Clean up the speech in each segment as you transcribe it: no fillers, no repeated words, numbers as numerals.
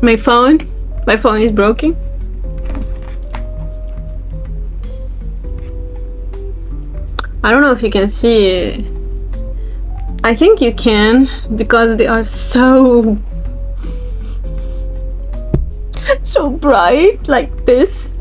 My phone is broken. I don't know if you can see it. I think you can, because they are so bright like this.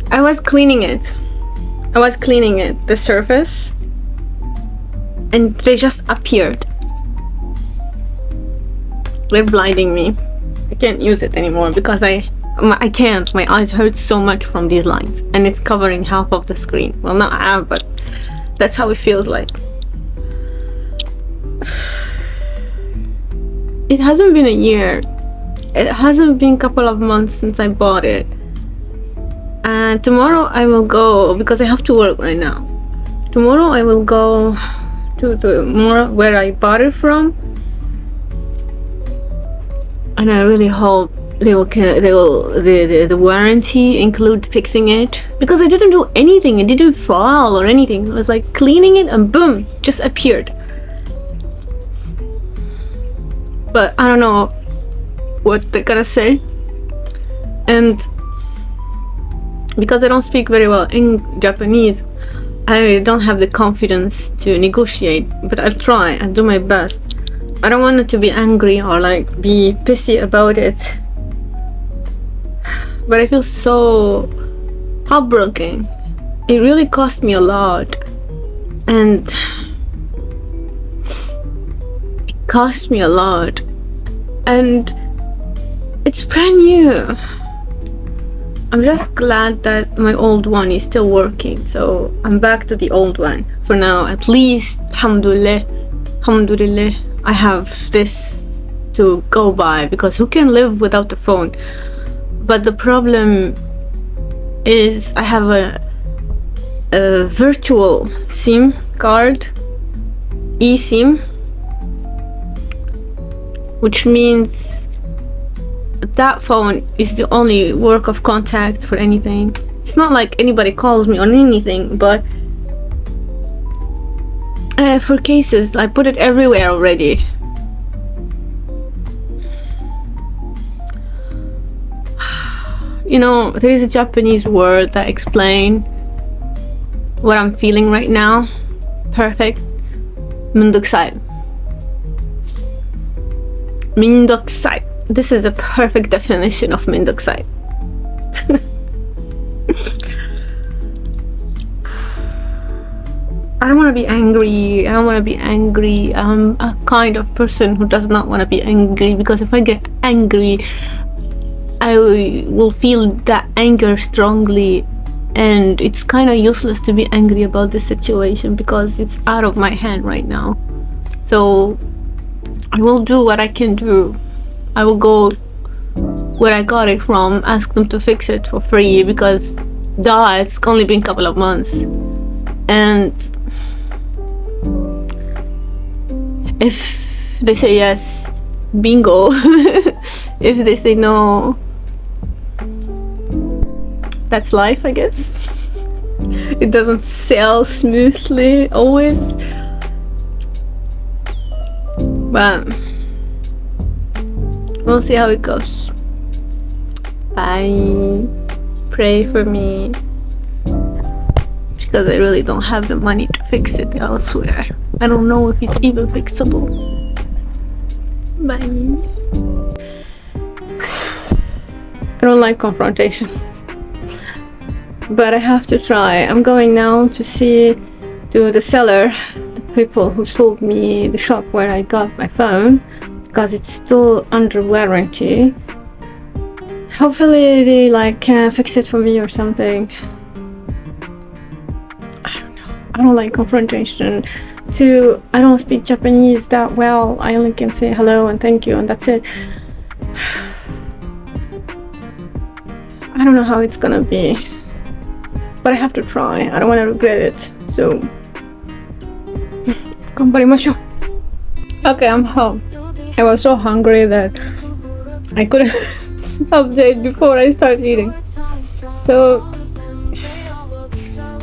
I was cleaning it, the surface, and they just appeared. They're blinding me. I can't use it anymore because I can't. My eyes hurt so much from these lines, and it's covering half of the screen. Well, not half, but that's how it feels like. It hasn't been a year. It hasn't been a couple of months since I bought it. And tomorrow I will go, because I have to work right now. Tomorrow I will go to the mall where I bought it from, and I really hope the warranty include fixing it, because I didn't do anything. It didn't fall or anything. I was like cleaning it and boom, just appeared. But I don't know what they're gonna say, and because I don't speak very well in Japanese, I don't have the confidence to negotiate, but I'll try and do my best. I don't want it to be angry or like be pissy about it, but I feel so heartbroken. It really cost me a lot, and it cost me a lot, and it's brand new. I'm just glad that my old one is still working, so I'm back to the old one for now. At least, alhamdulillah, I have this to go by, because who can live without the phone? But the problem is I have a virtual SIM card, eSIM, which means that phone is the only work of contact for anything. It's not like anybody calls me on anything, but for cases, I put it everywhere already. You know, there is a Japanese word that explains what I'm feeling right now. Perfect. Mindokusai. Mindokusai. This is a perfect definition of mindokusai. I don't want to be angry. I'm a kind of person who does not want to be angry, because if I get angry, I will feel that anger strongly, and it's kind of useless to be angry about this situation because it's out of my hand right now. So I will do what I can do. I will go where I got it from, ask them to fix it for free, because it's only been a couple of months. And if they say yes, bingo. If they say no, that's life, I guess. It doesn't sell smoothly always, but we'll see how it goes. Bye. Pray for me, because I really don't have the money to fix it elsewhere. I don't know if it's even fixable. Bye. I don't like confrontation, but I have to try. I'm going now to see the seller, the people who sold me the shop where I got my phone, because it's still under warranty. Hopefully they can fix it for me or something. I don't know. I don't like confrontation. I don't speak Japanese that well. I only can say hello and thank you, and that's it. I don't know how it's gonna be, but I have to try. I don't want to regret it. So, ganbarimashou. Okay, I'm home. I was so hungry that I couldn't update before I start eating. So,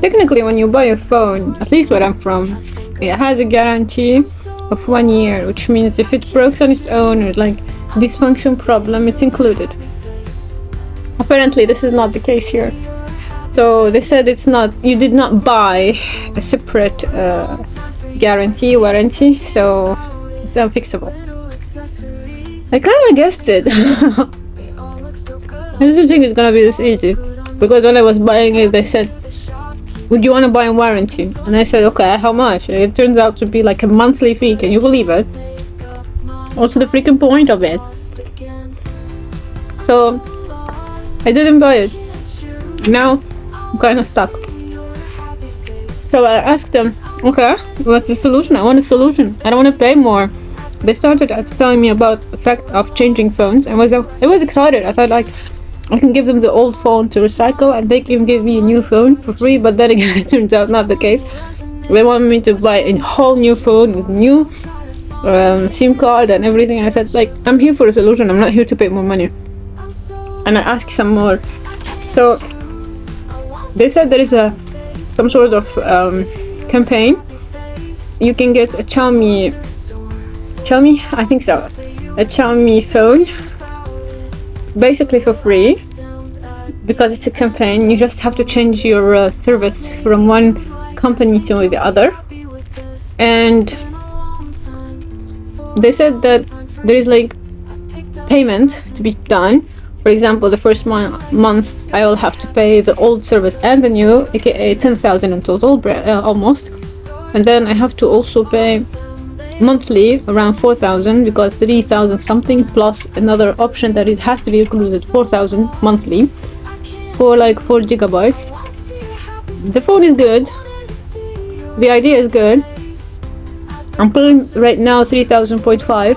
technically when you buy a phone, at least where I'm from, it has a guarantee of 1 year, which means if it breaks on its own or like dysfunction problem, it's included. Apparently this is not the case here. So they said it's not, you did not buy a separate warranty, so it's unfixable. I kind of guessed it. I didn't think it's gonna be this easy, because when I was buying it, they said, would you want to buy a warranty? And I said, okay, how much? And it turns out to be like a monthly fee. Can you believe it? Also the freaking point of it. So I didn't buy it. Now I'm kind of stuck. So I asked them, okay, what's the solution? I want a solution. I don't want to pay more. They started telling me about the fact of changing phones. I was excited. I thought like I can give them the old phone to recycle and they can give me a new phone for free, but then again it turns out not the case. They want me to buy a whole new phone with new SIM card and everything. And I said like, I'm here for a solution, I'm not here to pay more money. And I asked some more. So they said there is some sort of campaign. You can get a Xiaomi, I think so, a Xiaomi phone basically for free, because it's a campaign. You just have to change your service from one company to the other. And they said that there is like payment to be done. For example, the first month I will have to pay the old service and the new, aka 10,000 in total, almost. And then I have to also pay monthly around 4,000, because 3,000 something plus another option that has to be included, 4,000 monthly for like 4 gigabytes. The phone is good, the idea is good. I'm putting right now 3,500.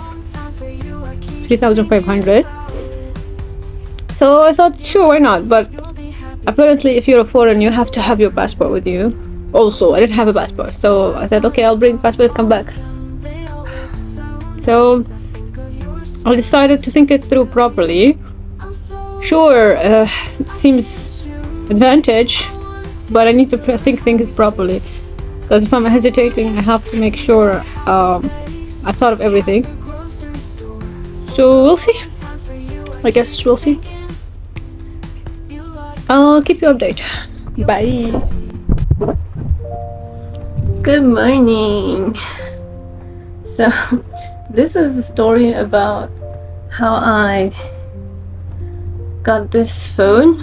So I thought, sure, why not? But apparently if you're a foreigner, you have to have your passport with you. Also, I didn't have a passport, so I said, okay, I'll bring the passport and come back. So I decided to think it through properly. Sure, it seems advantage, but I need to think it properly, because if I'm hesitating, I have to make sure I thought of everything. So we'll see. I guess we'll see. I'll keep you updated. Bye. Good morning. So this is a story about how I got this phone.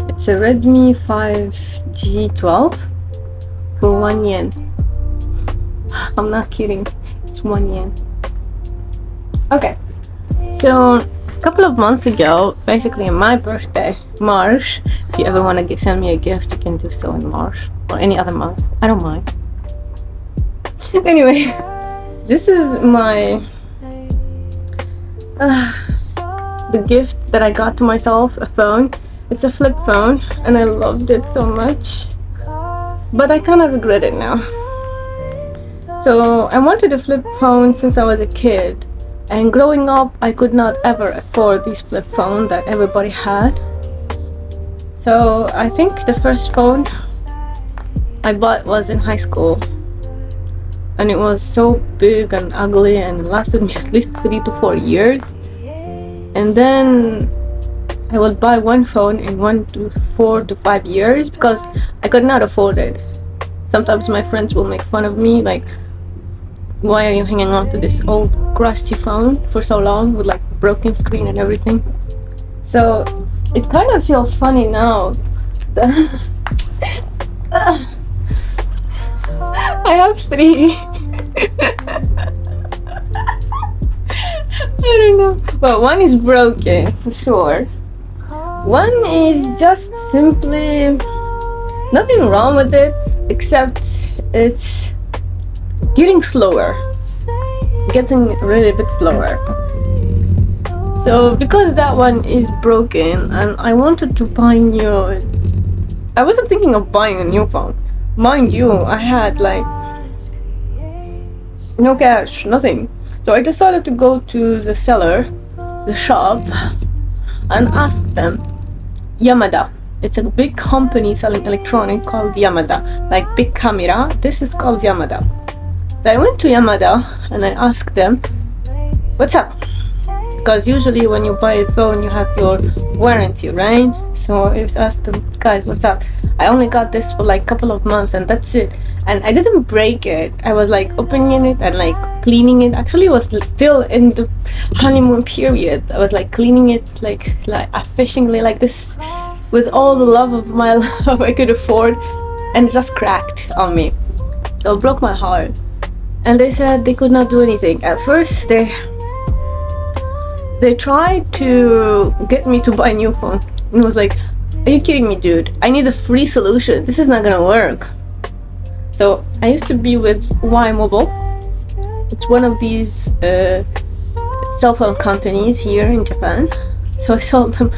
It's a Redmi 5G12 for 1 yen. I'm not kidding, it's 1 yen. Okay, so a couple of months ago, basically on my birthday, March, if you ever want to send me a gift, you can do so in March or any other month, I don't mind. Anyway, this is my the gift that I got to myself, a phone. It's a flip phone and I loved it so much, but I kind of regret it now. So I wanted a flip phone since I was a kid, and growing up I could not ever afford this flip phone that everybody had. So I think the first phone I bought was in high school, and it was so big and ugly and it lasted me at least 3 to 4 years. And then I would buy one phone in 1 to 4 to 5 years because I could not afford it. Sometimes my friends will make fun of me, like, why are you hanging on to this old crusty phone for so long with like broken screen and everything? So it kind of feels funny now that I have 3. I don't know, but one is broken for sure. One is just simply nothing wrong with it, except it's getting really a bit slower. So because that one is broken and I wanted to buy new, I wasn't thinking of buying a new phone. Mind you, I had like no cash, nothing. So I decided to go to the seller, the shop, and ask them. Yamada, it's a big company selling electronic called Yamada, like big camera. This is called Yamada. So I went to Yamada and I asked them, what's up? Because usually when you buy a phone you have your warranty, right? So I asked them, guys, what's up? I only got this for like a couple of months and that's it. And I didn't break it. I was like opening it and like cleaning it. Actually, it was still in the honeymoon period. I was like cleaning it like efficiently like this with all the love of my love I could afford, and it just cracked on me. So it broke my heart. And they said they could not do anything. At first they tried to get me to buy a new phone. And I was like, are you kidding me, dude? I need a free solution. This is not gonna work. So I used to be with Y Mobile. It's one of these cell phone companies here in Japan. So I told them,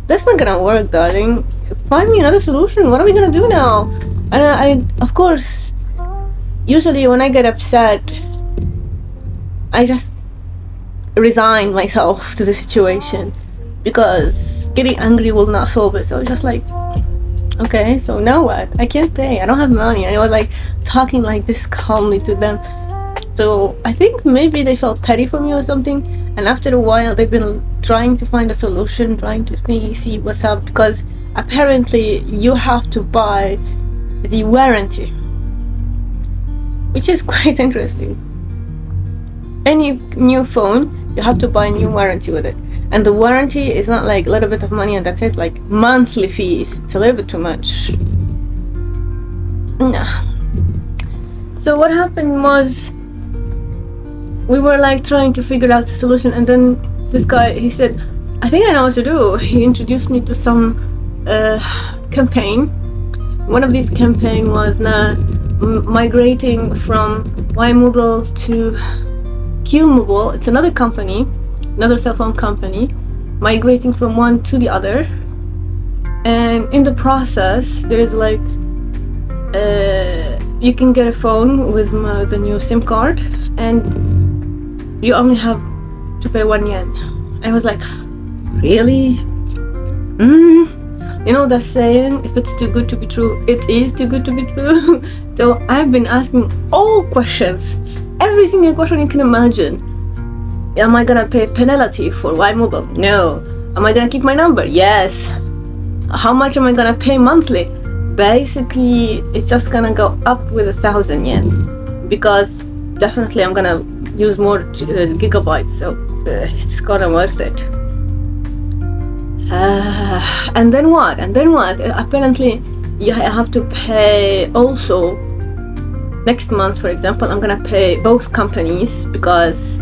that's not gonna work, darling. Find me another solution. What are we gonna do now? And I of course, usually when I get upset, I just resign myself to the situation because getting angry will not solve it. So I was just like, okay, so now what? I can't pay. I don't have money. And I was like talking like this calmly to them. So I think maybe they felt petty for me or something. And after a while, they've been trying to find a solution, trying to see what's up, because apparently you have to buy the warranty, which is quite interesting. Any new phone, you have to buy a new warranty with it. And the warranty is not like a little bit of money and that's it, like monthly fees. It's a little bit too much. Nah. So what happened was, we were like trying to figure out the solution, and then this guy, he said, I think I know what to do. He introduced me to some campaign. One of these campaign was migrating from Y Mobile to Q Mobile. It's another company, another cell phone company, migrating from one to the other. And in the process, there is like you can get a phone with the new SIM card, and you only have to pay 1 yen. I was like, really? You know that saying, if it's too good to be true, it is too good to be true. So I've been asking all questions, every single question you can imagine. Am I gonna pay penalty for Y Mobile? No. Am I gonna keep my number? Yes. How much am I gonna pay monthly? Basically, it's just gonna go up with 1,000 yen, because definitely I'm gonna use more gigabytes, so it's gonna worth it. And then what? Apparently, you have to pay also. Next month, for example, I'm gonna pay both companies because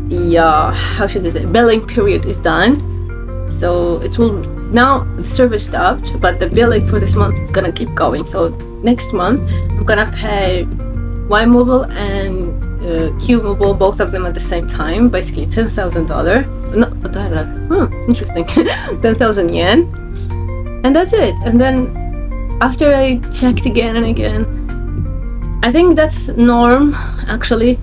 the how should I say, billing period is done. So it will now, the service stopped, but the billing for this month is gonna keep going. So next month, I'm gonna pay Y Mobile and Q Mobile, both of them at the same time, basically $10,000. No, dollar. Interesting. 10,000 yen. And that's it. And then after I checked again and again, I think that's norm actually,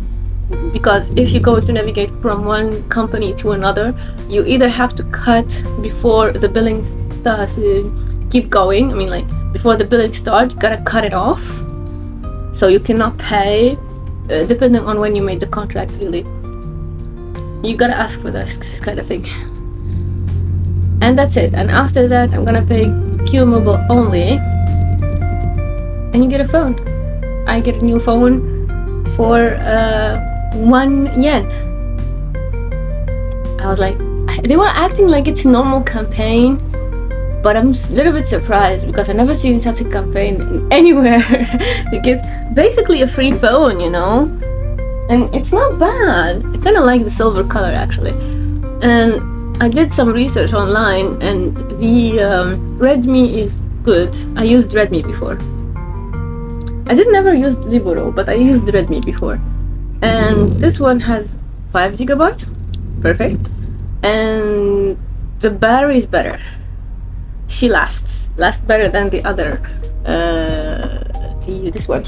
because if you go to navigate from one company to another, you either have to cut before the billing starts, keep going. I mean, like before the billing starts, you gotta cut it off. So you cannot pay, depending on when you made the contract, really. You gotta ask for this kind of thing. And that's it. And after that, I'm gonna pay Q Mobile only. And you get a phone. I get a new phone for 1 yen. I was like, they were acting like it's a normal campaign, but I'm a little bit surprised because I never seen such a campaign anywhere. You get basically a free phone, you know, and it's not bad. I kind of like the silver color actually. And I did some research online, and the Redmi is good. I used Redmi before. I did never use Libero, but I used Redmi before. And this one has 5 GB, perfect. And the battery is better. She lasts better than the other, this one.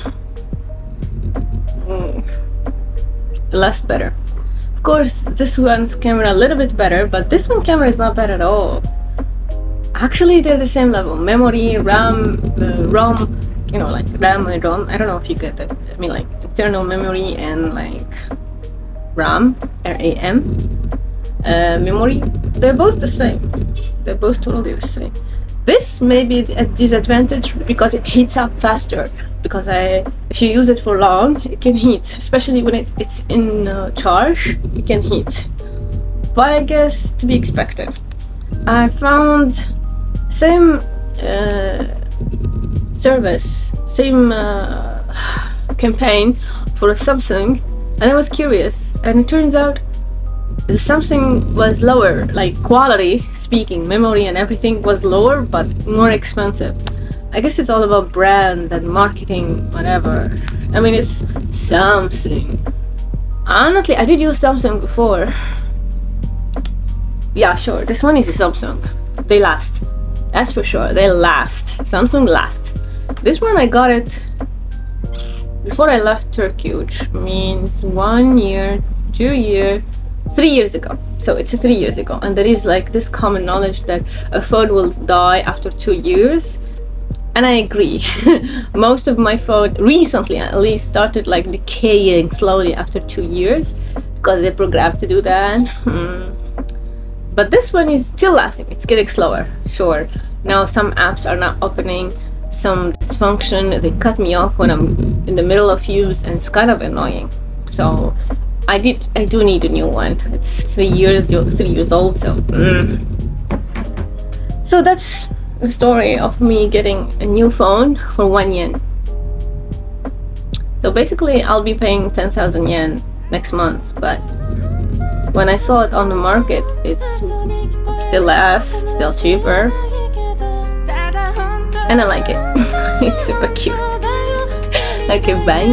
Lasts better. Of course, this one's camera a little bit better, but this one camera is not bad at all. Actually, they're the same level. Memory, RAM, ROM, you know, like RAM and ROM. I don't know if you get that. I mean, like internal memory and like RAM, RAM memory, they're both the same. They're both totally the same. This may be a disadvantage because it heats up faster. Because if you use it for long, it can heat, especially when it's in charge, it can heat. But I guess to be expected. I found same service, same campaign for a Samsung, and I was curious, and it turns out the Samsung was lower, like quality speaking, memory and everything was lower but more expensive. I guess it's all about brand and marketing, whatever. I mean, it's Samsung. Honestly, I did use Samsung before. Yeah, sure, this one is a Samsung. They last. That's for sure, they last. Samsung last. This one I got it before I left Turkey, which means 1 year, 2 years, 3 years ago. So it's 3 years ago, and there is like this common knowledge that a phone will die after 2 years, and I agree. Most of my phone recently at least started like decaying slowly after 2 years because they're programmed to do that. But this one is still lasting. It's getting slower, sure. Now some apps are not opening, some dysfunction, they cut me off when I'm in the middle of use, and it's kind of annoying. So I do need a new one. It's 3 years old, so so that's the story of me getting a new phone for 1 yen. So basically I'll be paying 10,000 yen next month, but when I saw it on the market, it's still less, still cheaper, and I like it. It's super cute. Okay, bye.